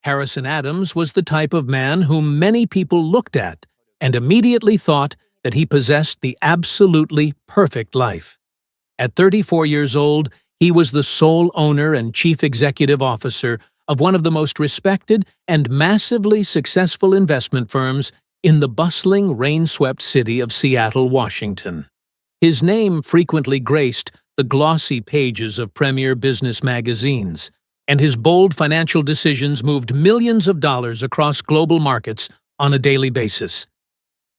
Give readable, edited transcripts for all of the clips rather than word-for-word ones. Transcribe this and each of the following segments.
Harrison Adams was the type of man whom many people looked at and immediately thought that he possessed the absolutely perfect life. At 34 years old, he was the sole owner and chief executive officer of one of the most respected and massively successful investment firms in the bustling, rain-swept city of Seattle, Washington. His name frequently graced the glossy pages of premier business magazines, and his bold financial decisions moved millions of dollars across global markets on a daily basis.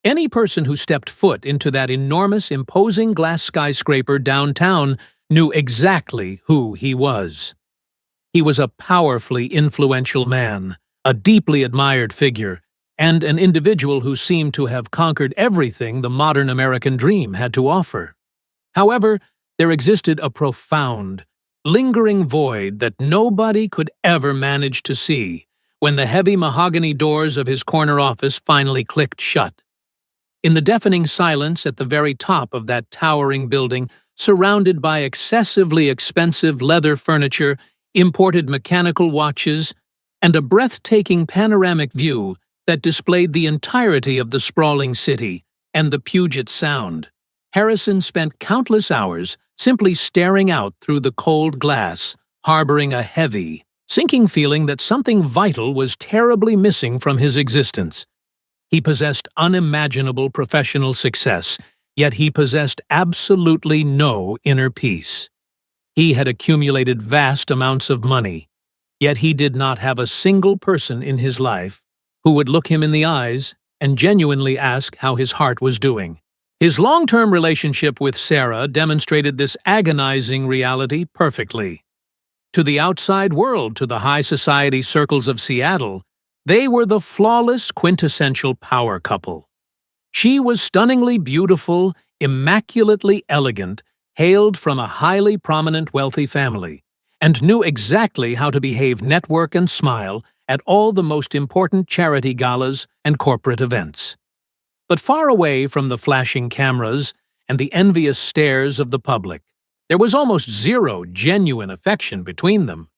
Any person who stepped foot into that enormous, imposing glass skyscraper downtown knew exactly who he was. He was a powerfully influential man, a deeply admired figure, and an individual who seemed to have conquered everything the modern American dream had to offer. However, there existed a profound, lingering void that nobody could ever manage to see when the heavy mahogany doors of his corner office finally clicked shut. In the deafening silence at the very top of that towering building, surrounded by excessively expensive leather furniture, imported mechanical watches, and a breathtaking panoramic view that displayed the entirety of the sprawling city and the Puget Sound, Harrison spent countless hours simply staring out through the cold glass, harboring a heavy, sinking feeling that something vital was terribly missing from his existence. He possessed unimaginable professional success, yet he possessed absolutely no inner peace. He had accumulated vast amounts of money, yet he did not have a single person in his life who would look him in the eyes and genuinely ask how his heart was doing. His long-term relationship with Sarah demonstrated this agonizing reality perfectly. To the outside world, to the high society circles of Seattle, they were the flawless, quintessential power couple. She was stunningly beautiful, immaculately elegant, hailed from a highly prominent wealthy family, and knew exactly how to behave, network, and smile at all the most important charity galas and corporate events. But far away from the flashing cameras and the envious stares of the public, there was almost zero genuine affection between them.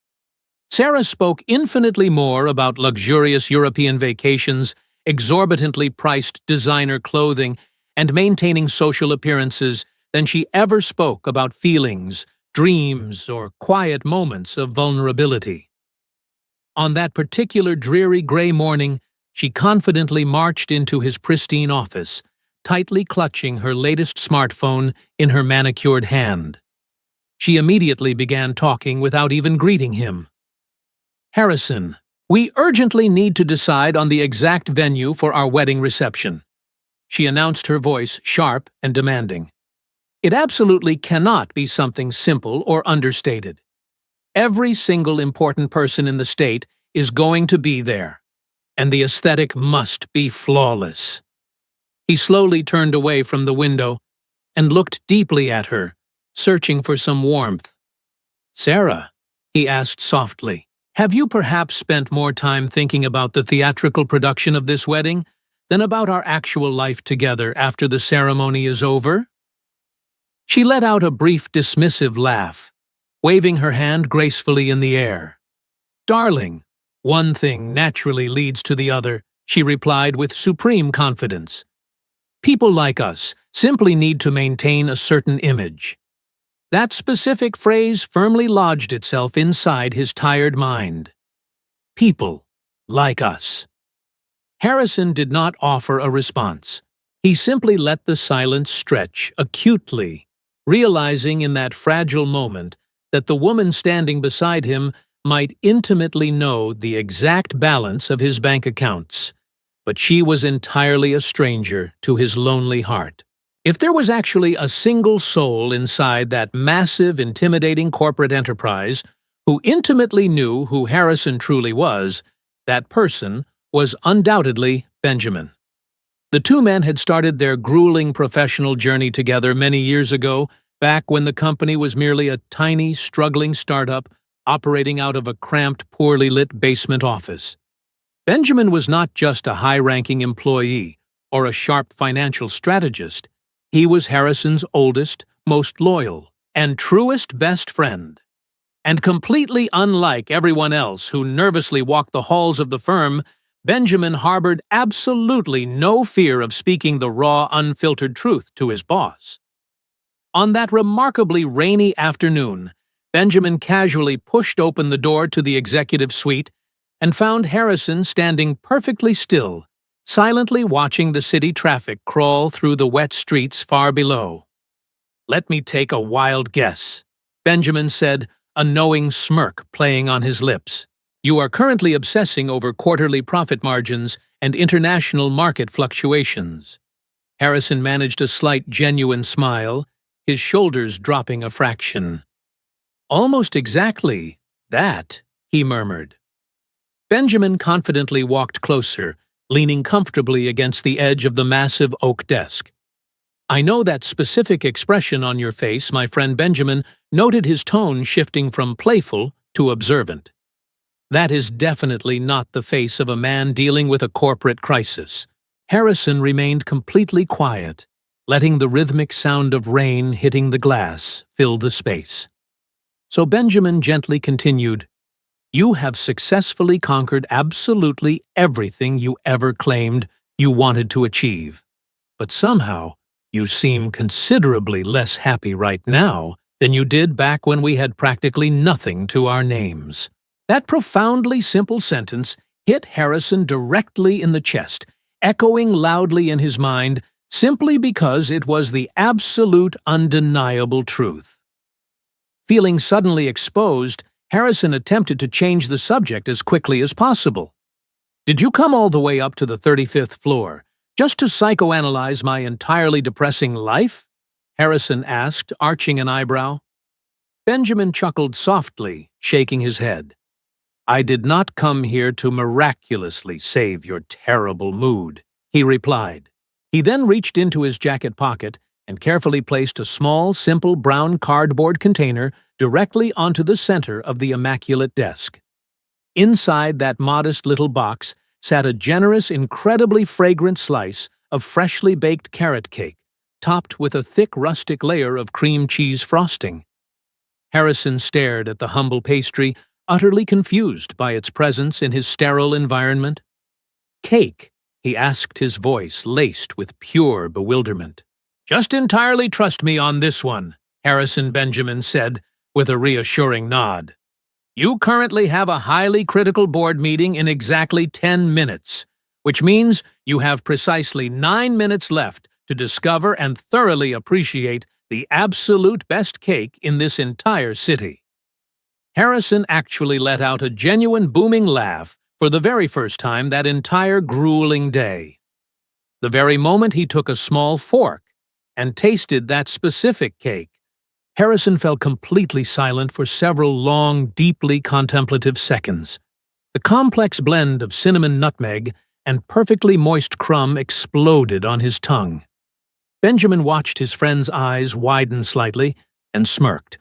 Sarah spoke infinitely more about luxurious European vacations, exorbitantly priced designer clothing, and maintaining social appearances than she ever spoke about feelings, dreams, or quiet moments of vulnerability. On that particular dreary gray morning, she confidently marched into his pristine office, tightly clutching her latest smartphone in her manicured hand. She immediately began talking without even greeting him. "Harrison, we urgently need to decide on the exact venue for our wedding reception," she announced, her voice sharp and demanding. "It absolutely cannot be something simple or understated. Every single important person in the state is going to be there, and the aesthetic must be flawless." He slowly turned away from the window and looked deeply at her, searching for some warmth. "Sarah," he asked softly, "have you perhaps spent more time thinking about the theatrical production of this wedding than about our actual life together after the ceremony is over?" She let out a brief dismissive laugh, waving her hand gracefully in the air. "Darling, one thing naturally leads to the other," she replied with supreme confidence. "People like us simply need to maintain a certain image." That specific phrase firmly lodged itself inside his tired mind. People like us. Harrison did not offer a response. He simply let the silence stretch acutely, realizing in that fragile moment that the woman standing beside him might intimately know the exact balance of his bank accounts, but she was entirely a stranger to his lonely heart. If there was actually a single soul inside that massive, intimidating corporate enterprise who intimately knew who Harrison truly was, that person was undoubtedly Benjamin. The two men had started their grueling professional journey together many years ago, back when the company was merely a tiny, struggling startup operating out of a cramped, poorly lit basement office. Benjamin was not just a high-ranking employee or a sharp financial strategist. He was Harrison's oldest, most loyal, and truest best friend. And completely unlike everyone else who nervously walked the halls of the firm, Benjamin harbored absolutely no fear of speaking the raw, unfiltered truth to his boss. On that remarkably rainy afternoon, Benjamin casually pushed open the door to the executive suite and found Harrison standing perfectly still, silently watching the city traffic crawl through the wet streets far below. "Let me take a wild guess," Benjamin said, a knowing smirk playing on his lips. "You are currently obsessing over quarterly profit margins and international market fluctuations." Harrison managed a slight genuine smile, his shoulders dropping a fraction. "Almost exactly that," he murmured. Benjamin confidently walked closer, leaning comfortably against the edge of the massive oak desk. "I know that specific expression on your face," my friend Benjamin noted, his tone shifting from playful to observant. "That is definitely not the face of a man dealing with a corporate crisis." Harrison remained completely quiet, letting the rhythmic sound of rain hitting the glass fill the space. So Benjamin gently continued, "You have successfully conquered absolutely everything you ever claimed you wanted to achieve. But somehow, you seem considerably less happy right now than you did back when we had practically nothing to our names." That profoundly simple sentence hit Harrison directly in the chest, echoing loudly in his mind simply because it was the absolute undeniable truth. Feeling suddenly exposed, Harrison attempted to change the subject as quickly as possible. "Did you come all the way up to the 35th floor, just to psychoanalyze my entirely depressing life?" Harrison asked, arching an eyebrow. Benjamin chuckled softly, shaking his head. "I did not come here to miraculously save your terrible mood," he replied. He then reached into his jacket pocket and carefully placed a small, simple brown cardboard container directly onto the center of the immaculate desk. Inside that modest little box sat a generous, incredibly fragrant slice of freshly baked carrot cake, topped with a thick rustic layer of cream cheese frosting. Harrison stared at the humble pastry, utterly confused by its presence in his sterile environment. "Cake?" he asked, his voice laced with pure bewilderment. "Just entirely trust me on this one," Harrison Benjamin said, with a reassuring nod. "You currently have a highly critical board meeting in exactly 10 minutes, which means you have precisely 9 minutes left to discover and thoroughly appreciate the absolute best cake in this entire city." Harrison actually let out a genuine booming laugh for the very first time that entire grueling day. The very moment he took a small fork and tasted that specific cake, Harrison fell completely silent for several long, deeply contemplative seconds. The complex blend of cinnamon nutmeg and perfectly moist crumb exploded on his tongue. Benjamin watched his friend's eyes widen slightly and smirked.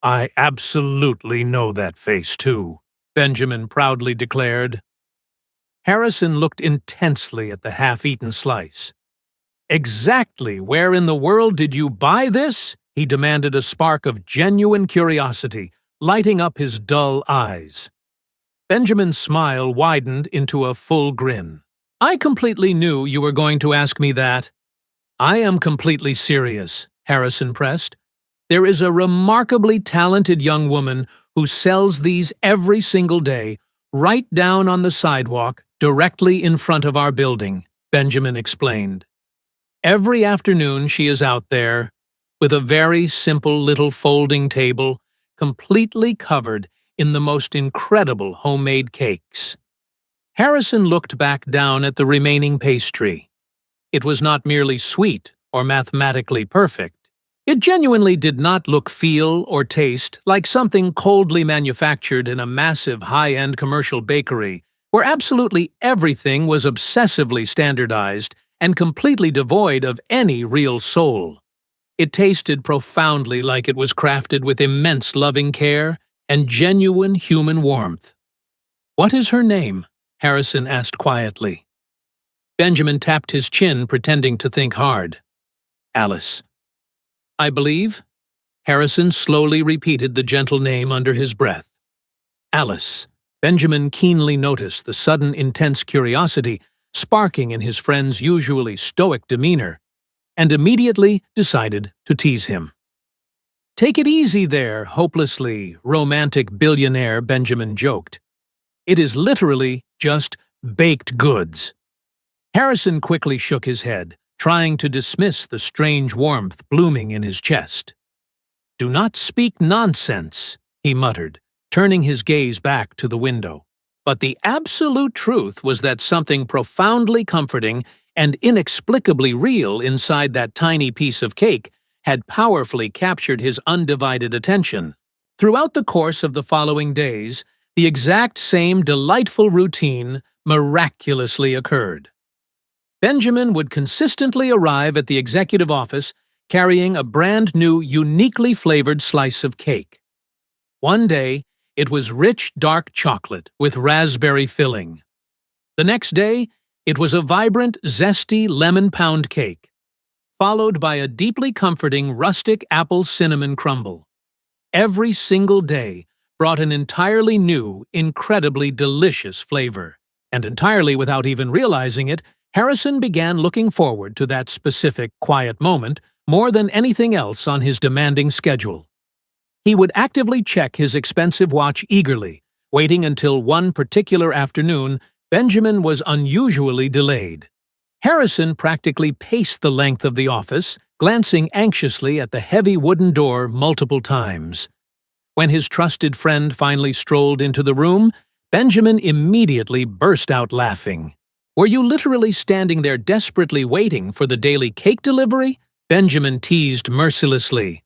"I absolutely know that face, too," Benjamin proudly declared. Harrison looked intensely at the half-eaten slice. "Exactly where in the world did you buy this?" he demanded, a spark of genuine curiosity lighting up his dull eyes. Benjamin's smile widened into a full grin. "I completely knew you were going to ask me that." "I am completely serious," Harrison pressed. "There is a remarkably talented young woman who sells these every single day, right down on the sidewalk, directly in front of our building," Benjamin explained. "Every afternoon she is out there, with a very simple little folding table, completely covered in the most incredible homemade cakes." Harrison looked back down at the remaining pastry. It was not merely sweet or mathematically perfect. It genuinely did not look, feel, or taste like something coldly manufactured in a massive high-end commercial bakery, where absolutely everything was obsessively standardized and completely devoid of any real soul. It tasted profoundly like it was crafted with immense loving care and genuine human warmth. "What is her name?" Harrison asked quietly. Benjamin tapped his chin, pretending to think hard. "Alice." "I believe?" Harrison slowly repeated the gentle name under his breath. Alice. Benjamin keenly noticed the sudden intense curiosity sparking in his friend's usually stoic demeanor, and immediately decided to tease him. "Take it easy there, hopelessly romantic billionaire," Benjamin joked. "It is literally just baked goods." Harrison quickly shook his head, trying to dismiss the strange warmth blooming in his chest. "Do not speak nonsense," he muttered, turning his gaze back to the window. But the absolute truth was that something profoundly comforting and inexplicably real inside that tiny piece of cake had powerfully captured his undivided attention. Throughout the course of the following days, the exact same delightful routine miraculously occurred. Benjamin would consistently arrive at the executive office carrying a brand new, uniquely flavored slice of cake. One day, it was rich dark chocolate with raspberry filling. The next day, it was a vibrant, zesty lemon pound cake, followed by a deeply comforting rustic apple cinnamon crumble. Every single day brought an entirely new, incredibly delicious flavor. And entirely without even realizing it, Harrison began looking forward to that specific quiet moment more than anything else on his demanding schedule. He would actively check his expensive watch eagerly, waiting until one particular afternoon Benjamin was unusually delayed. Harrison practically paced the length of the office, glancing anxiously at the heavy wooden door multiple times. When his trusted friend finally strolled into the room, Benjamin immediately burst out laughing. "Were you literally standing there desperately waiting for the daily cake delivery?" Benjamin teased mercilessly.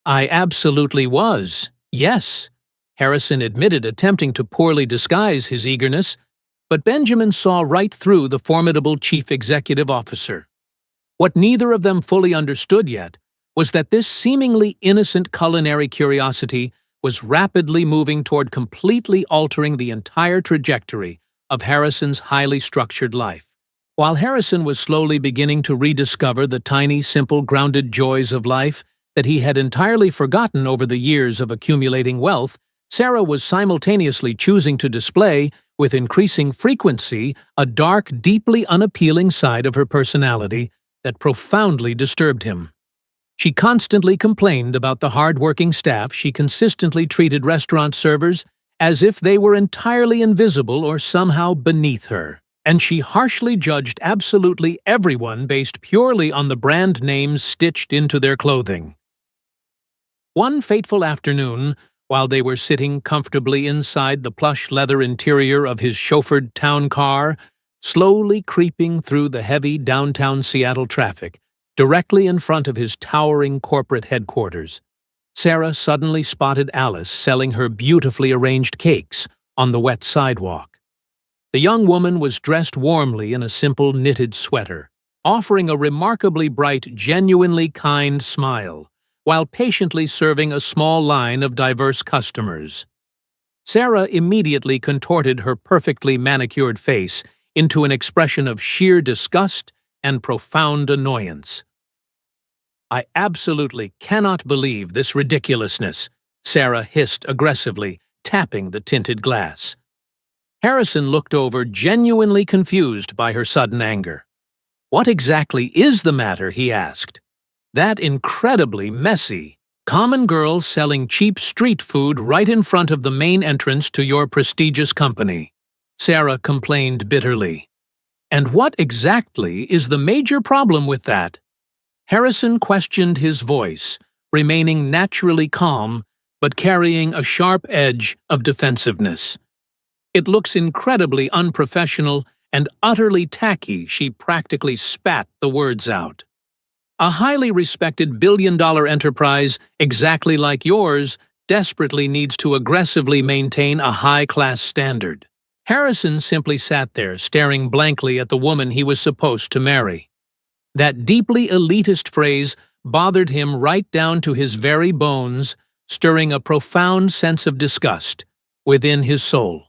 "I absolutely was, yes," Harrison admitted, attempting to poorly disguise his eagerness, but Benjamin saw right through the formidable chief executive officer. What neither of them fully understood yet was that this seemingly innocent culinary curiosity was rapidly moving toward completely altering the entire trajectory of Harrison's highly structured life. While Harrison was slowly beginning to rediscover the tiny, simple, grounded joys of life that he had entirely forgotten over the years of accumulating wealth, Sarah was simultaneously choosing to display, with increasing frequency, a dark, deeply unappealing side of her personality that profoundly disturbed him. She constantly complained about the hard-working staff. She consistently treated restaurant servers as if they were entirely invisible or somehow beneath her. And she harshly judged absolutely everyone based purely on the brand names stitched into their clothing. One fateful afternoon, while they were sitting comfortably inside the plush leather interior of his chauffeured town car, slowly creeping through the heavy downtown Seattle traffic, directly in front of his towering corporate headquarters, Sarah suddenly spotted Alice selling her beautifully arranged cakes on the wet sidewalk. The young woman was dressed warmly in a simple knitted sweater, offering a remarkably bright, genuinely kind smile, while patiently serving a small line of diverse customers. Sarah immediately contorted her perfectly manicured face into an expression of sheer disgust and profound annoyance. "I absolutely cannot believe this ridiculousness," Sarah hissed aggressively, tapping the tinted glass. Harrison looked over, genuinely confused by her sudden anger. "What exactly is the matter?" he asked. "That incredibly messy, common girl selling cheap street food right in front of the main entrance to your prestigious company," Sarah complained bitterly. "And what exactly is the major problem with that?" Harrison questioned, his voice remaining naturally calm but carrying a sharp edge of defensive-ness. "It looks incredibly unprofessional and utterly tacky," she practically spat the words out. "A highly respected billion-dollar enterprise, exactly like yours, desperately needs to aggressively maintain a high-class standard." Harrison simply sat there, staring blankly at the woman he was supposed to marry. That deeply elitist phrase bothered him right down to his very bones, stirring a profound sense of disgust within his soul.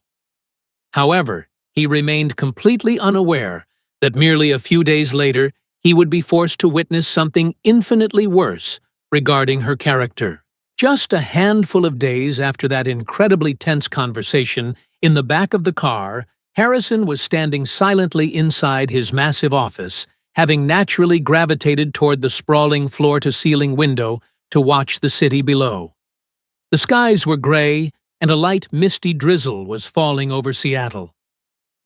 However, he remained completely unaware that merely a few days later he would be forced to witness something infinitely worse regarding her character. Just a handful of days after that incredibly tense conversation, in the back of the car, Harrison was standing silently inside his massive office, having naturally gravitated toward the sprawling floor-to-ceiling window to watch the city below. The skies were gray, and a light misty drizzle was falling over Seattle.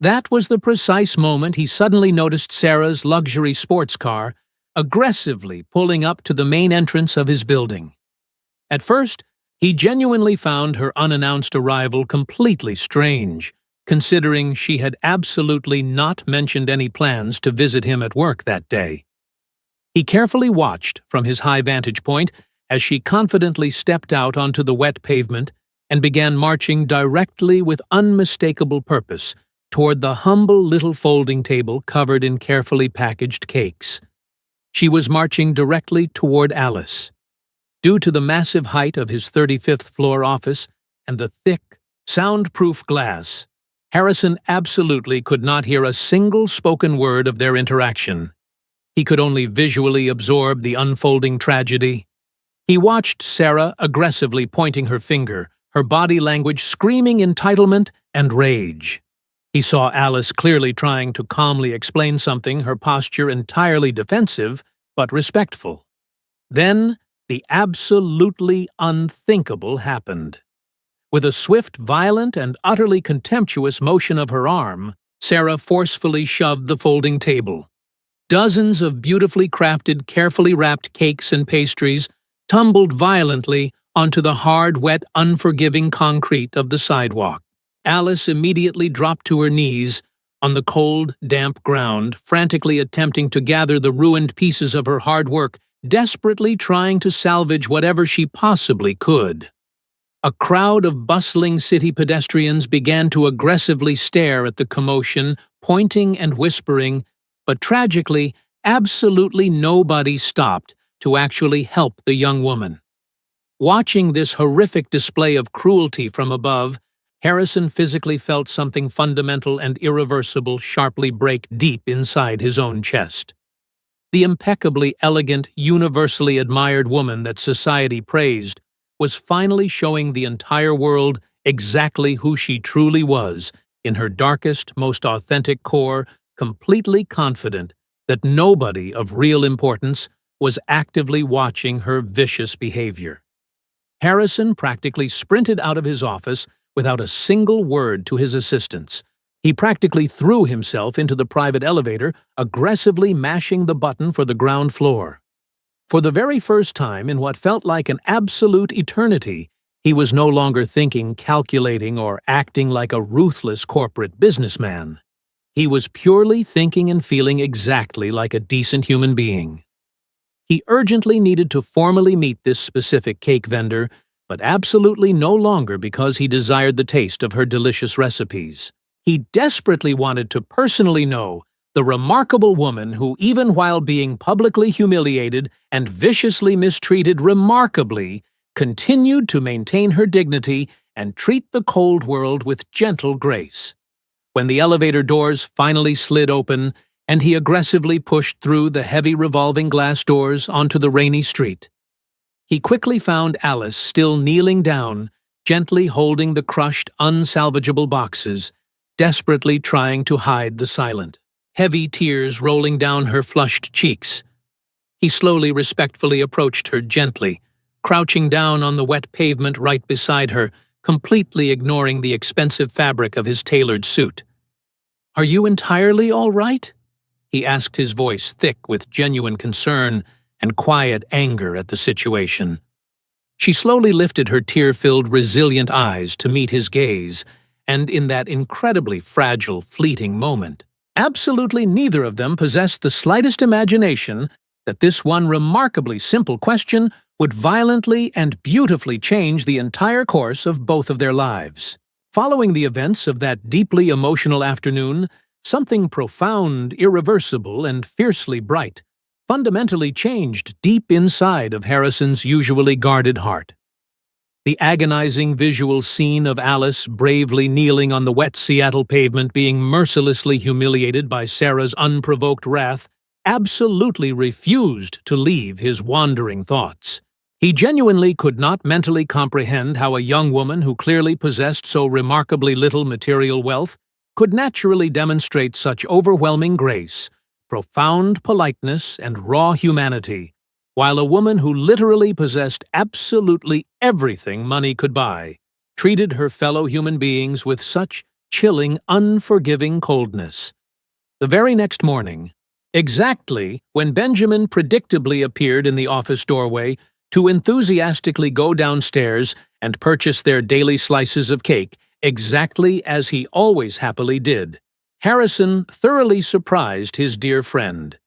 That was the precise moment he suddenly noticed Sarah's luxury sports car aggressively pulling up to the main entrance of his building. At first, he genuinely found her unannounced arrival completely strange, considering she had absolutely not mentioned any plans to visit him at work that day. He carefully watched from his high vantage point as she confidently stepped out onto the wet pavement and began marching directly with unmistakable purpose toward the humble little folding table covered in carefully packaged cakes. She was marching directly toward Alice. Due to the massive height of his 35th floor office and the thick, soundproof glass, Harrison absolutely could not hear a single spoken word of their interaction. He could only visually absorb the unfolding tragedy. He watched Sarah aggressively pointing her finger, her body language screaming entitlement and rage. He saw Alice clearly trying to calmly explain something, her posture entirely defensive but respectful. Then, the absolutely unthinkable happened. With a swift, violent, and utterly contemptuous motion of her arm, Sarah forcefully shoved the folding table. Dozens of beautifully crafted, carefully wrapped cakes and pastries tumbled violently onto the hard, wet, unforgiving concrete of the sidewalk. Alice immediately dropped to her knees on the cold, damp ground, frantically attempting to gather the ruined pieces of her hard work, desperately trying to salvage whatever she possibly could. A crowd of bustling city pedestrians began to aggressively stare at the commotion, pointing and whispering, but tragically, absolutely nobody stopped to actually help the young woman. Watching this horrific display of cruelty from above, Harrison physically felt something fundamental and irreversible sharply break deep inside his own chest. The impeccably elegant, universally admired woman that society praised was finally showing the entire world exactly who she truly was, in her darkest, most authentic core, completely confident that nobody of real importance was actively watching her vicious behavior. Harrison practically sprinted out of his office without a single word to his assistants. He practically threw himself into the private elevator, aggressively mashing the button for the ground floor. For the very first time in what felt like an absolute eternity, he was no longer thinking, calculating, or acting like a ruthless corporate businessman. He was purely thinking and feeling exactly like a decent human being. He urgently needed to formally meet this specific cake vendor, but absolutely no longer because he desired the taste of her delicious recipes. He desperately wanted to personally know the remarkable woman who, even while being publicly humiliated and viciously mistreated remarkably, continued to maintain her dignity and treat the cold world with gentle grace. When the elevator doors finally slid open and he aggressively pushed through the heavy revolving glass doors onto the rainy street, he quickly found Alice still kneeling down, gently holding the crushed, unsalvageable boxes, desperately trying to hide the silent, heavy tears rolling down her flushed cheeks. He slowly, respectfully approached her gently, crouching down on the wet pavement right beside her, completely ignoring the expensive fabric of his tailored suit. "Are you entirely all right?" he asked, his voice thick with genuine concern and quiet anger at the situation. She slowly lifted her tear-filled, resilient eyes to meet his gaze, and in that incredibly fragile, fleeting moment, absolutely neither of them possessed the slightest imagination that this one remarkably simple question would violently and beautifully change the entire course of both of their lives. Following the events of that deeply emotional afternoon, something profound, irreversible, and fiercely bright fundamentally changed deep inside of Harrison's usually guarded heart. The agonizing visual scene of Alice bravely kneeling on the wet Seattle pavement being mercilessly humiliated by Sarah's unprovoked wrath absolutely refused to leave his wandering thoughts. He genuinely could not mentally comprehend how a young woman who clearly possessed so remarkably little material wealth could naturally demonstrate such overwhelming grace, profound politeness, and raw humanity, while a woman who literally possessed absolutely everything money could buy treated her fellow human beings with such chilling, unforgiving coldness. The very next morning, exactly when Benjamin predictably appeared in the office doorway to enthusiastically go downstairs and purchase their daily slices of cake, exactly as he always happily did, Harrison thoroughly surprised his dear friend.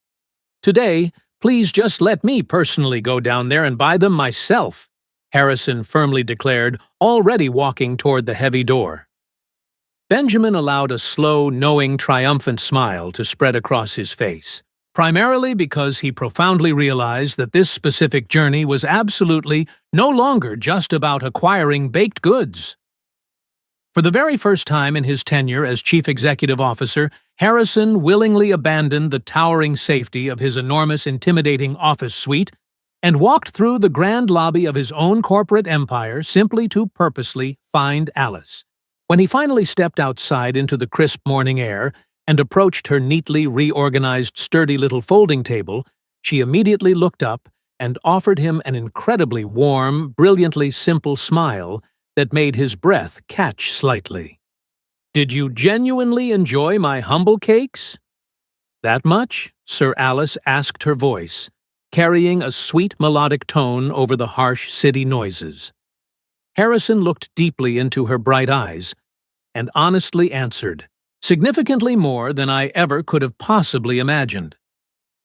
"Today, please just let me personally go down there and buy them myself," Harrison firmly declared, already walking toward the heavy door. Benjamin allowed a slow, knowing, triumphant smile to spread across his face, primarily because he profoundly realized that this specific journey was absolutely no longer just about acquiring baked goods. For the very first time in his tenure as chief executive officer, Harrison willingly abandoned the towering safety of his enormous, intimidating office suite and walked through the grand lobby of his own corporate empire simply to purposely find Alice. When he finally stepped outside into the crisp morning air and approached her neatly reorganized, sturdy little folding table, she immediately looked up and offered him an incredibly warm, brilliantly simple smile that made his breath catch slightly. "Did you genuinely enjoy my humble cakes?" "That much?" Sir Alice asked, her voice carrying a sweet melodic tone over the harsh city noises. Harrison looked deeply into her bright eyes and honestly answered, "Significantly more than I ever could have possibly imagined."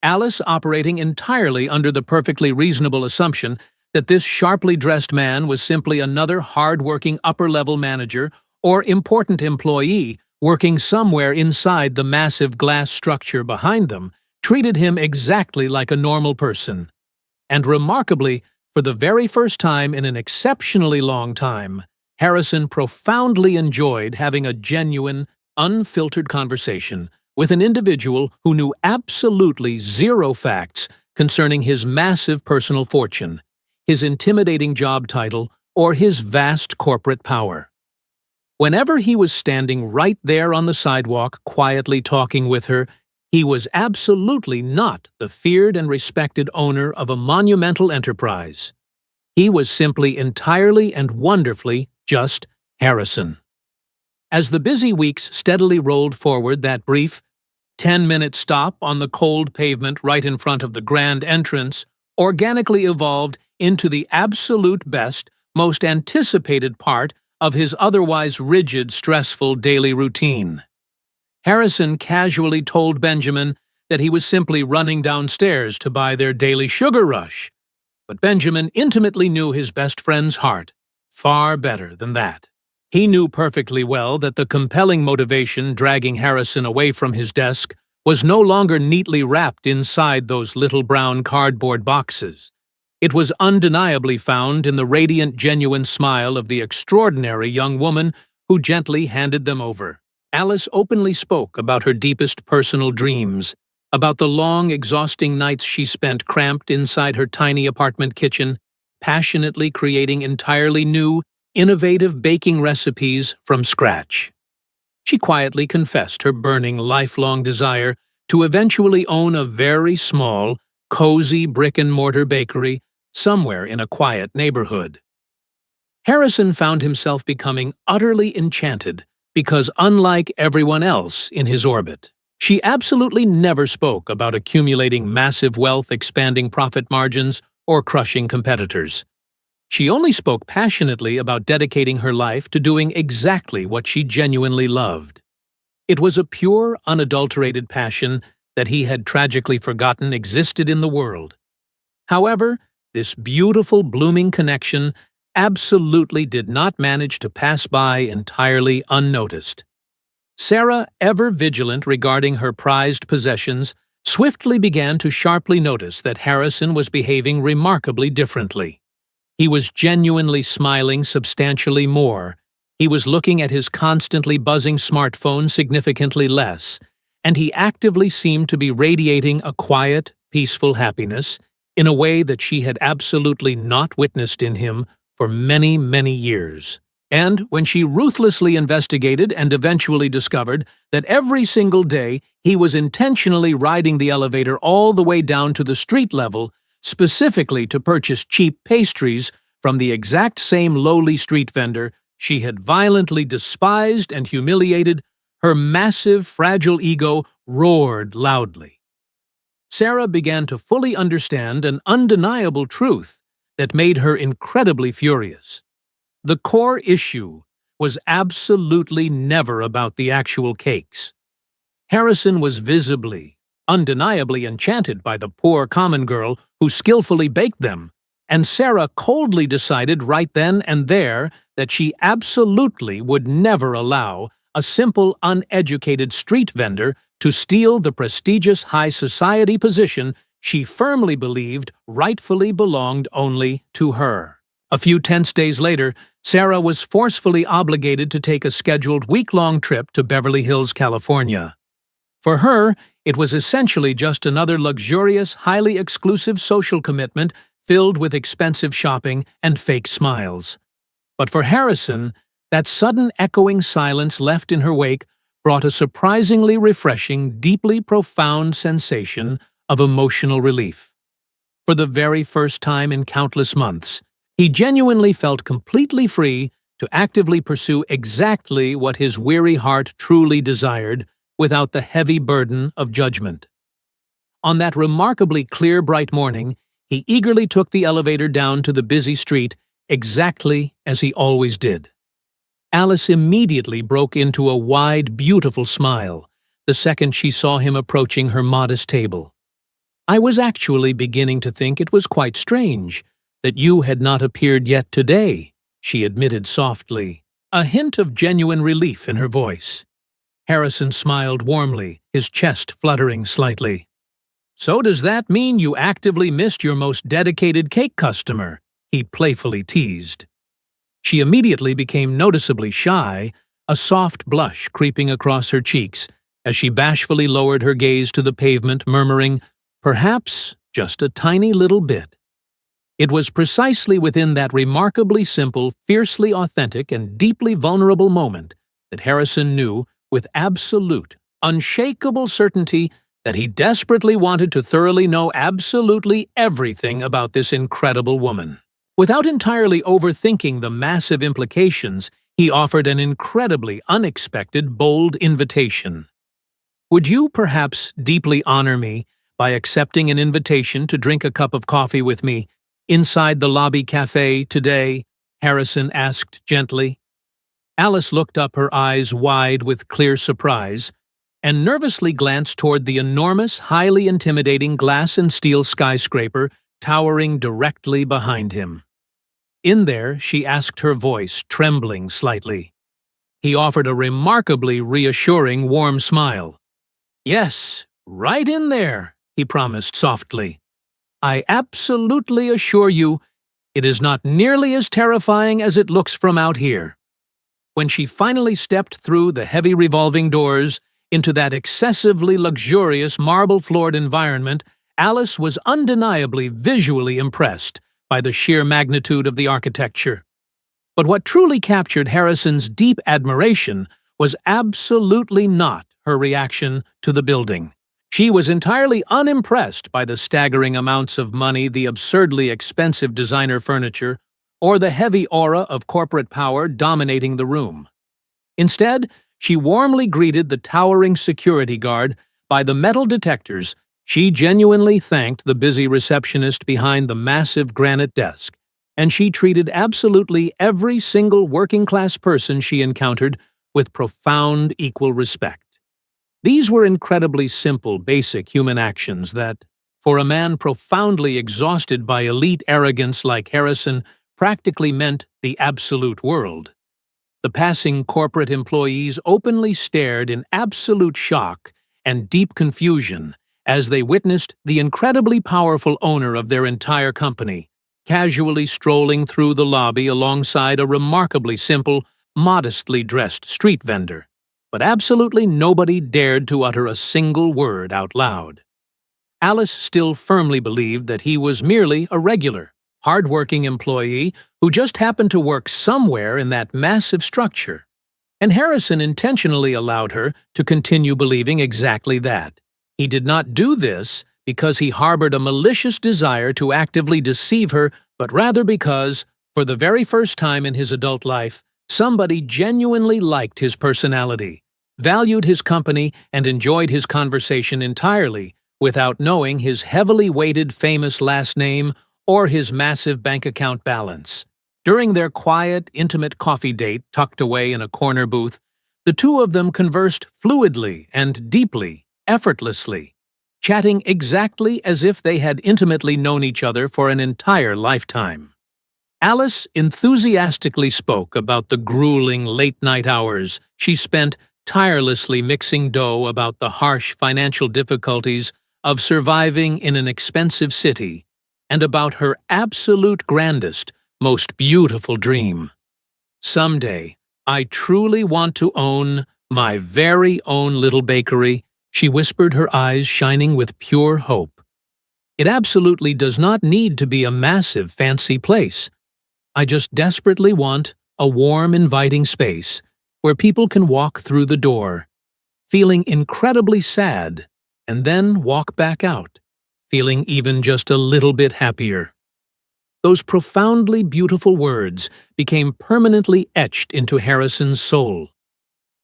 Alice, operating entirely under the perfectly reasonable assumption that this sharply dressed man was simply another hard-working upper-level manager or important employee working somewhere inside the massive glass structure behind them, treated him exactly like a normal person. And remarkably, for the very first time in an exceptionally long time, Harrison profoundly enjoyed having a genuine, unfiltered conversation with an individual who knew absolutely zero facts concerning his massive personal fortune, his intimidating job title, or his vast corporate power. Whenever he was standing right there on the sidewalk quietly talking with her, he was absolutely not the feared and respected owner of a monumental enterprise. He was simply entirely and wonderfully just Harrison. As the busy weeks steadily rolled forward, that brief 10-minute stop on the cold pavement right in front of the grand entrance organically evolved into the absolute best, most anticipated part of his otherwise rigid, stressful daily routine. Harrison casually told Benjamin that he was simply running downstairs to buy their daily sugar rush, but Benjamin intimately knew his best friend's heart far better than that. He knew perfectly well that the compelling motivation dragging Harrison away from his desk was no longer neatly wrapped inside those little brown cardboard boxes. It was undeniably found in the radiant, genuine smile of the extraordinary young woman who gently handed them over. Alice openly spoke about her deepest personal dreams, about the long, exhausting nights she spent cramped inside her tiny apartment kitchen, passionately creating entirely new, innovative baking recipes from scratch. She quietly confessed her burning, lifelong desire to eventually own a very small, cozy brick-and-mortar bakery somewhere in a quiet neighborhood. Harrison found himself becoming utterly enchanted because, unlike everyone else in his orbit, she absolutely never spoke about accumulating massive wealth, expanding profit margins, or crushing competitors. She only spoke passionately about dedicating her life to doing exactly what she genuinely loved. It was a pure, unadulterated passion that he had tragically forgotten existed in the world. However, this beautiful, blooming connection absolutely did not manage to pass by entirely unnoticed. Sarah, ever vigilant regarding her prized possessions, swiftly began to sharply notice that Harrison was behaving remarkably differently. He was genuinely smiling substantially more, he was looking at his constantly buzzing smartphone significantly less, and he actively seemed to be radiating a quiet, peaceful happiness, in a way that she had absolutely not witnessed in him for many, many years. And when she ruthlessly investigated and eventually discovered that every single day he was intentionally riding the elevator all the way down to the street level, specifically to purchase cheap pastries from the exact same lowly street vendor she had violently despised and humiliated, her massive, fragile ego roared loudly. Sarah began to fully understand an undeniable truth that made her incredibly furious. The core issue was absolutely never about the actual cakes. Harrison was visibly, undeniably enchanted by the poor common girl who skillfully baked them, and Sarah coldly decided right then and there that she absolutely would never allow a simple, uneducated street vendor to steal the prestigious high society position she firmly believed rightfully belonged only to her. A few tense days later, Sarah was forcefully obligated to take a scheduled week-long trip to Beverly Hills, California. For her, it was essentially just another luxurious, highly exclusive social commitment filled with expensive shopping and fake smiles. But for Harrison, that sudden echoing silence left in her wake brought a surprisingly refreshing, deeply profound sensation of emotional relief. For the very first time in countless months, he genuinely felt completely free to actively pursue exactly what his weary heart truly desired without the heavy burden of judgment. On that remarkably clear, bright morning, he eagerly took the elevator down to the busy street exactly as he always did. Alice immediately broke into a wide, beautiful smile the second she saw him approaching her modest table. "I was actually beginning to think it was quite strange that you had not appeared yet today," she admitted softly, a hint of genuine relief in her voice. Harrison smiled warmly, his chest fluttering slightly. "So does that mean you actively missed your most dedicated cake customer?" he playfully teased. She immediately became noticeably shy, a soft blush creeping across her cheeks as she bashfully lowered her gaze to the pavement, murmuring, "Perhaps just a tiny little bit." It was precisely within that remarkably simple, fiercely authentic, and deeply vulnerable moment that Harrison knew, with absolute, unshakable certainty, that he desperately wanted to thoroughly know absolutely everything about this incredible woman. Without entirely overthinking the massive implications, he offered an incredibly unexpected, bold invitation. "Would you perhaps deeply honor me by accepting an invitation to drink a cup of coffee with me inside the lobby cafe today?" Harrison asked gently. Alice looked up, her eyes wide with clear surprise, and nervously glanced toward the enormous, highly intimidating glass and steel skyscraper towering directly behind him. In there, she asked, her voice trembling slightly. He offered a remarkably reassuring, warm smile. "Yes, right in there," he promised softly. "I absolutely assure you, it is not nearly as terrifying as it looks from out here." When she finally stepped through the heavy revolving doors into that excessively luxurious marble-floored environment, Alice was undeniably visually impressed by the sheer magnitude of the architecture. But what truly captured Harrison's deep admiration was absolutely not her reaction to the building. She was entirely unimpressed by the staggering amounts of money, the absurdly expensive designer furniture, or the heavy aura of corporate power dominating the room. Instead, she warmly greeted the towering security guard by the metal detectors. She genuinely thanked the busy receptionist behind the massive granite desk, and she treated absolutely every single working-class person she encountered with profound equal respect. These were incredibly simple, basic human actions that, for a man profoundly exhausted by elite arrogance like Harrison, practically meant the absolute world. The passing corporate employees openly stared in absolute shock and deep confusion as they witnessed the incredibly powerful owner of their entire company casually strolling through the lobby alongside a remarkably simple, modestly dressed street vendor. But absolutely nobody dared to utter a single word out loud. Alice still firmly believed that he was merely a regular, hard-working employee who just happened to work somewhere in that massive structure. And Harrison intentionally allowed her to continue believing exactly that. He did not do this because he harbored a malicious desire to actively deceive her, but rather because, for the very first time in his adult life, somebody genuinely liked his personality, valued his company, and enjoyed his conversation entirely, without knowing his heavily weighted famous last name or his massive bank account balance. During their quiet, intimate coffee date tucked away in a corner booth, the two of them conversed fluidly and deeply, effortlessly, chatting exactly as if they had intimately known each other for an entire lifetime. Alice enthusiastically spoke about the grueling late-night hours she spent tirelessly mixing dough, about the harsh financial difficulties of surviving in an expensive city, and about her absolute grandest, most beautiful dream. "Someday, I truly want to own my very own little bakery," she whispered, her eyes shining with pure hope. "It absolutely does not need to be a massive, fancy place. I just desperately want a warm, inviting space where people can walk through the door, feeling incredibly sad, and then walk back out, feeling even just a little bit happier." Those profoundly beautiful words became permanently etched into Harrison's soul.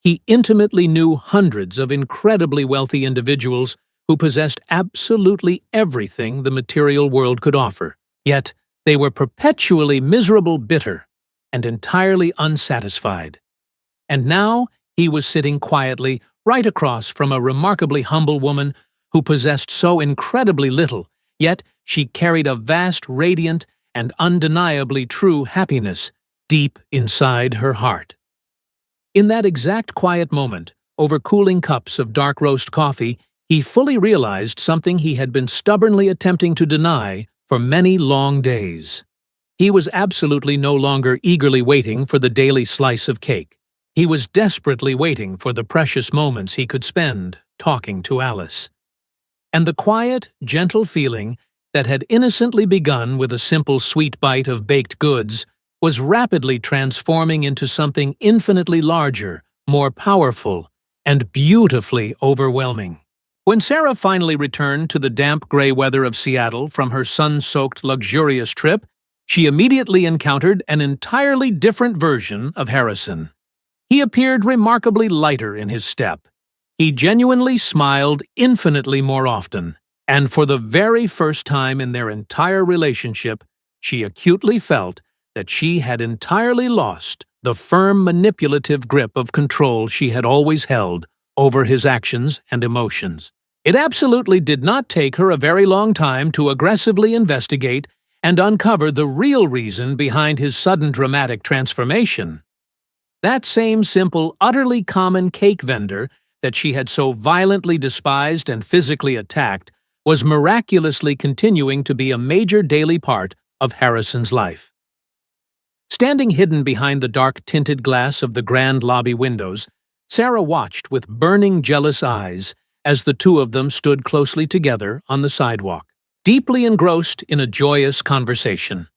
He intimately knew hundreds of incredibly wealthy individuals who possessed absolutely everything the material world could offer, yet they were perpetually miserable, bitter, and entirely unsatisfied. And now he was sitting quietly right across from a remarkably humble woman who possessed so incredibly little, yet she carried a vast, radiant, and undeniably true happiness deep inside her heart. In that exact quiet moment, over cooling cups of dark roast coffee, he fully realized something he had been stubbornly attempting to deny for many long days. He was absolutely no longer eagerly waiting for the daily slice of cake. He was desperately waiting for the precious moments he could spend talking to Alice. And the quiet, gentle feeling that had innocently begun with a simple sweet bite of baked goods was rapidly transforming into something infinitely larger, more powerful, and beautifully overwhelming. When Sarah finally returned to the damp gray weather of Seattle from her sun-soaked, luxurious trip, she immediately encountered an entirely different version of Harrison. He appeared remarkably lighter in his step. He genuinely smiled infinitely more often, and for the very first time in their entire relationship, she acutely felt that she had entirely lost the firm, manipulative grip of control she had always held over his actions and emotions. It absolutely did not take her a very long time to aggressively investigate and uncover the real reason behind his sudden dramatic transformation. That same simple, utterly common cake vendor that she had so violently despised and physically attacked was miraculously continuing to be a major daily part of Harrison's life. Standing hidden behind the dark-tinted glass of the grand lobby windows, Sarah watched with burning, jealous eyes as the two of them stood closely together on the sidewalk, deeply engrossed in a joyous conversation.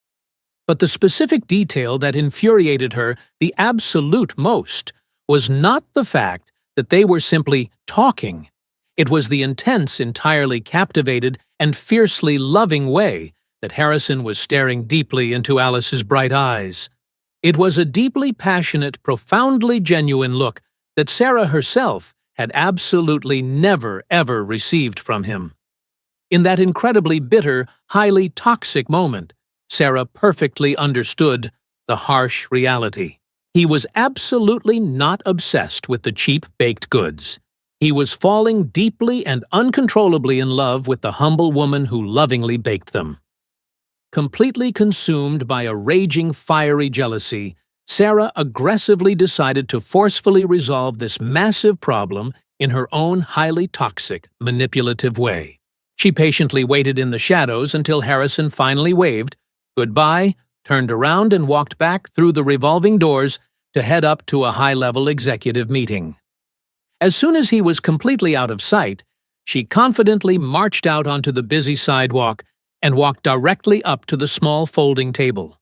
But the specific detail that infuriated her the absolute most was not the fact that they were simply talking. It was the intense, entirely captivated, and fiercely loving way that Harrison was staring deeply into Alice's bright eyes. It was a deeply passionate, profoundly genuine look that Sarah herself had absolutely never, ever received from him. In that incredibly bitter, highly toxic moment, Sarah perfectly understood the harsh reality. He was absolutely not obsessed with the cheap baked goods. He was falling deeply and uncontrollably in love with the humble woman who lovingly baked them. Completely consumed by a raging, fiery jealousy, Sarah aggressively decided to forcefully resolve this massive problem in her own highly toxic, manipulative way. She patiently waited in the shadows until Harrison finally waved goodbye, turned around, and walked back through the revolving doors to head up to a high-level executive meeting. As soon as he was completely out of sight, She confidently marched out onto the busy sidewalk and walked directly up to the small folding table.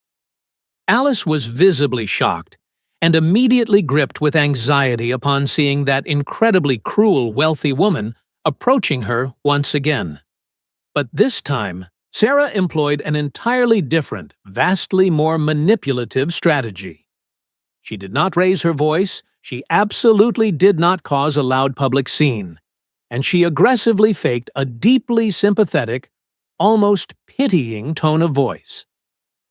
Alice was visibly shocked and immediately gripped with anxiety upon seeing that incredibly cruel wealthy woman approaching her once again. But this time, Sarah employed an entirely different, vastly more manipulative strategy. She did not raise her voice, she absolutely did not cause a loud public scene, and she aggressively faked a deeply sympathetic, almost pitying tone of voice.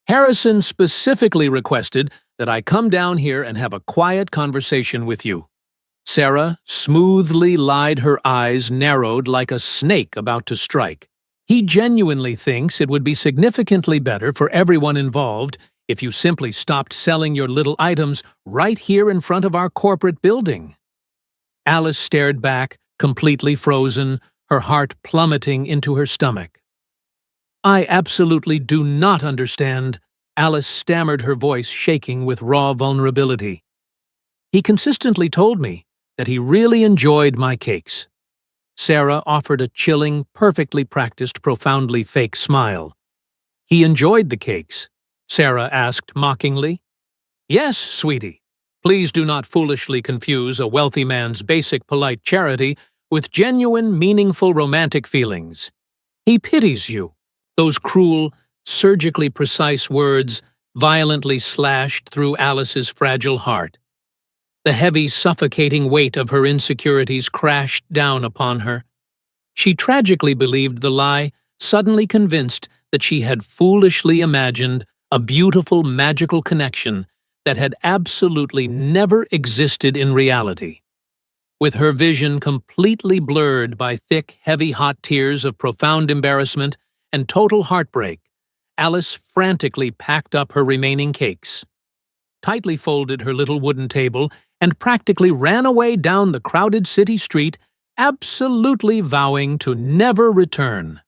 Harrison specifically requested that I come down here and have a quiet conversation with you. Sarah smoothly lied, her eyes narrowed like a snake about to strike. He genuinely thinks it would be significantly better for everyone involved if you simply stopped selling your little items right here in front of our corporate building. Alice stared back, completely frozen, her heart plummeting into her stomach. I absolutely do not understand, Alice stammered, her voice shaking with raw vulnerability. He consistently told me that he really enjoyed my cakes. Sarah offered a chilling, perfectly practiced, profoundly fake smile. He enjoyed the cakes? Sarah asked mockingly. Yes, sweetie. Please do not foolishly confuse a wealthy man's basic polite charity with genuine, meaningful romantic feelings. He pities you. Those cruel, surgically precise words violently slashed through Alice's fragile heart. The heavy, suffocating weight of her insecurities crashed down upon her. She tragically believed the lie, suddenly convinced that she had foolishly imagined a beautiful, magical connection that had absolutely never existed in reality. With her vision completely blurred by thick, heavy, hot tears of profound embarrassment and total heartbreak, Alice frantically packed up her remaining cakes, tightly folded her little wooden table, and practically ran away down the crowded city street, absolutely vowing to never return.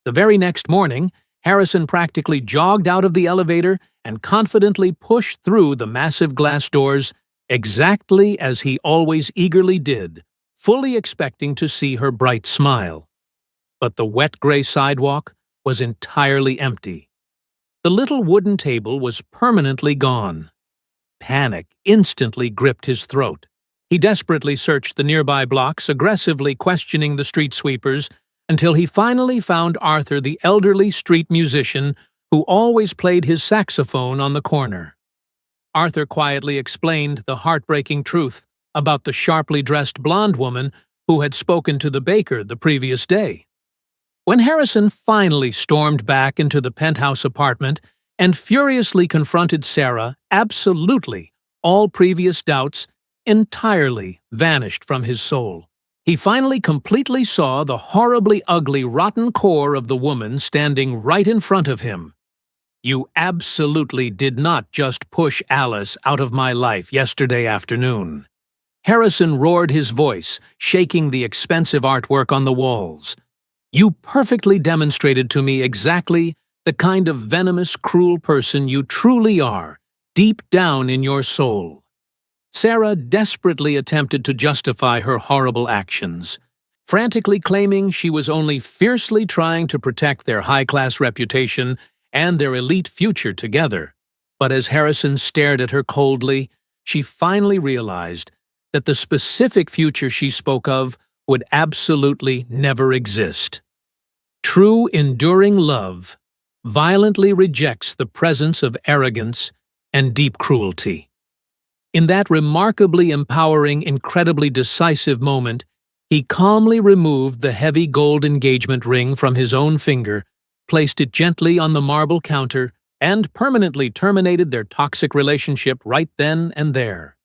The very next morning, Harrison practically jogged out of the elevator and confidently pushed through the massive glass doors exactly as he always eagerly did, fully expecting to see her bright smile. But the wet gray sidewalk was entirely empty. The little wooden table was permanently gone. Panic instantly gripped his throat. He desperately searched the nearby blocks, aggressively questioning the street sweepers, until he finally found Arthur, the elderly street musician who always played his saxophone on the corner. Arthur quietly explained the heartbreaking truth about the sharply dressed blonde woman who had spoken to the baker the previous day. When Harrison finally stormed back into the penthouse apartment and furiously confronted Sarah, absolutely all previous doubts entirely vanished from his soul. He finally completely saw the horribly ugly, rotten core of the woman standing right in front of him. You absolutely did not just push Alice out of my life yesterday afternoon. Harrison roared, his voice shaking the expensive artwork on the walls. You perfectly demonstrated to me exactly the kind of venomous, cruel person you truly are, deep down in your soul. Sarah desperately attempted to justify her horrible actions, frantically claiming she was only fiercely trying to protect their high-class reputation and their elite future together. But as Harrison stared at her coldly, she finally realized that the specific future she spoke of would absolutely never exist. True, enduring love violently rejects the presence of arrogance and deep cruelty. In that remarkably empowering, incredibly decisive moment, he calmly removed the heavy gold engagement ring from his own finger, placed it gently on the marble counter, and permanently terminated their toxic relationship right then and there.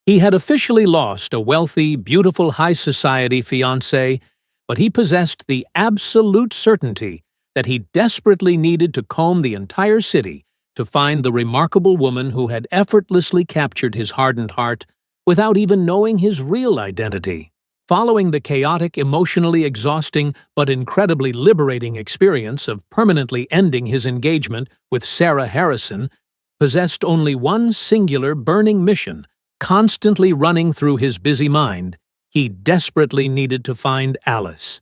He had officially lost a wealthy, beautiful high society fiancée, but he possessed the absolute certainty that he desperately needed to comb the entire city to find the remarkable woman who had effortlessly captured his hardened heart without even knowing his real identity. Following the chaotic, emotionally exhausting, but incredibly liberating experience of permanently ending his engagement with Sarah, Harrison possessed only one singular burning mission, constantly running through his busy mind: he desperately needed to find Alice.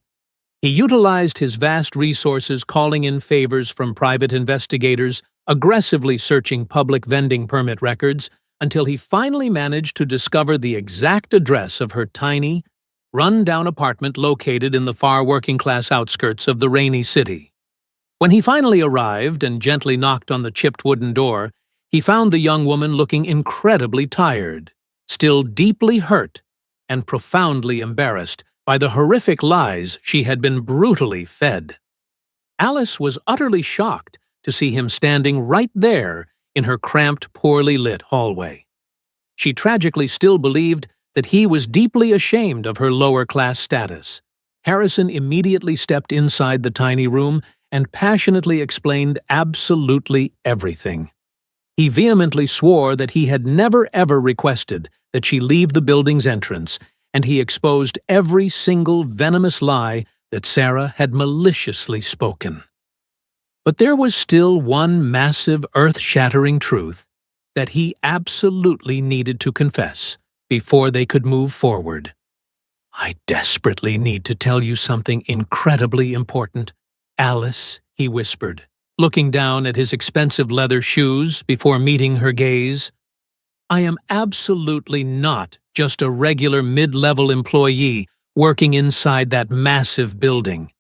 He utilized his vast resources, calling in favors from private investigators, aggressively searching public vending permit records, until he finally managed to discover the exact address of her tiny, run-down apartment located in the far working-class outskirts of the rainy city. When he finally arrived and gently knocked on the chipped wooden door, he found the young woman looking incredibly tired, still deeply hurt, and profoundly embarrassed by the horrific lies she had been brutally fed. Alice was utterly shocked to see him standing right there in her cramped, poorly lit hallway. She tragically still believed that he was deeply ashamed of her lower-class status. Harrison immediately stepped inside the tiny room and passionately explained absolutely everything. He vehemently swore that he had never ever requested that she leave the building's entrance, and he exposed every single venomous lie that Sarah had maliciously spoken. But there was still one massive, earth-shattering truth that he absolutely needed to confess before they could move forward. "I desperately need to tell you something incredibly important, Alice," he whispered, looking down at his expensive leather shoes before meeting her gaze. "I am absolutely not just a regular mid-level employee working inside that massive building."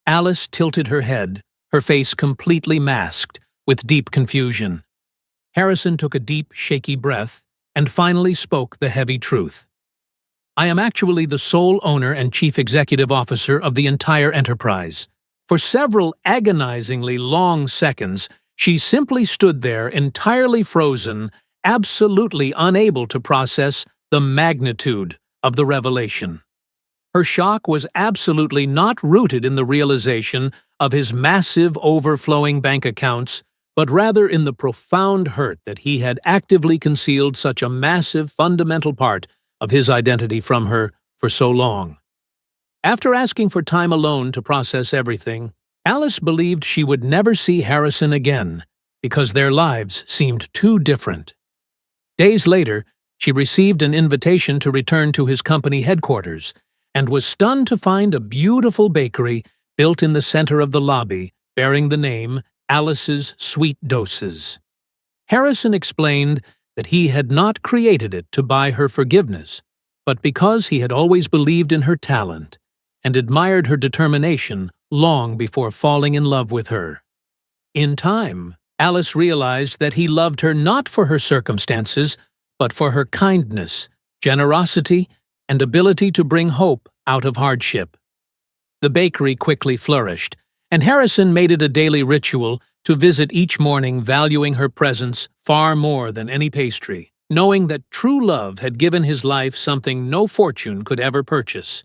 Alice tilted her head, her face completely masked with deep confusion. Harrison took a deep, shaky breath and finally spoke the heavy truth. "I am actually the sole owner and chief executive officer of the entire enterprise." For several agonizingly long seconds, she simply stood there entirely frozen, absolutely unable to process the magnitude of the revelation. Her shock was absolutely not rooted in the realization of his massive overflowing bank accounts, but rather in the profound hurt that he had actively concealed such a massive fundamental part of his identity from her for so long. After asking for time alone to process everything, Alice believed she would never see Harrison again because their lives seemed too different. Days later, she received an invitation to return to his company headquarters and was stunned to find a beautiful bakery built in the center of the lobby bearing the name Alice's Sweet Doses. Harrison explained that he had not created it to buy her forgiveness, but because he had always believed in her talent and admired her determination long before falling in love with her. In time, Alice realized that he loved her not for her circumstances, but for her kindness, generosity, and ability to bring hope out of hardship. The bakery quickly flourished, and Harrison made it a daily ritual to visit each morning, valuing her presence far more than any pastry, knowing that true love had given his life something no fortune could ever purchase.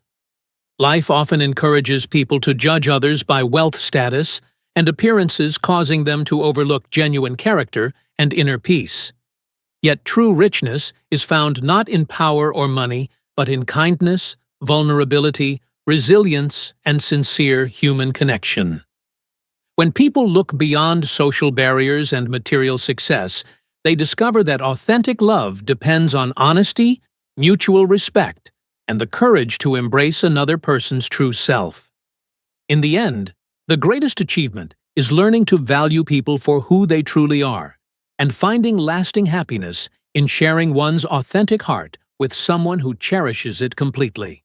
Life often encourages people to judge others by wealth status and appearances, causing them to overlook genuine character and inner peace. Yet true richness is found not in power or money, but in kindness, vulnerability, resilience, and sincere human connection. When people look beyond social barriers and material success, they discover that authentic love depends on honesty, mutual respect, and the courage to embrace another person's true self. In the end, the greatest achievement is learning to value people for who they truly are, and finding lasting happiness in sharing one's authentic heart with someone who cherishes it completely.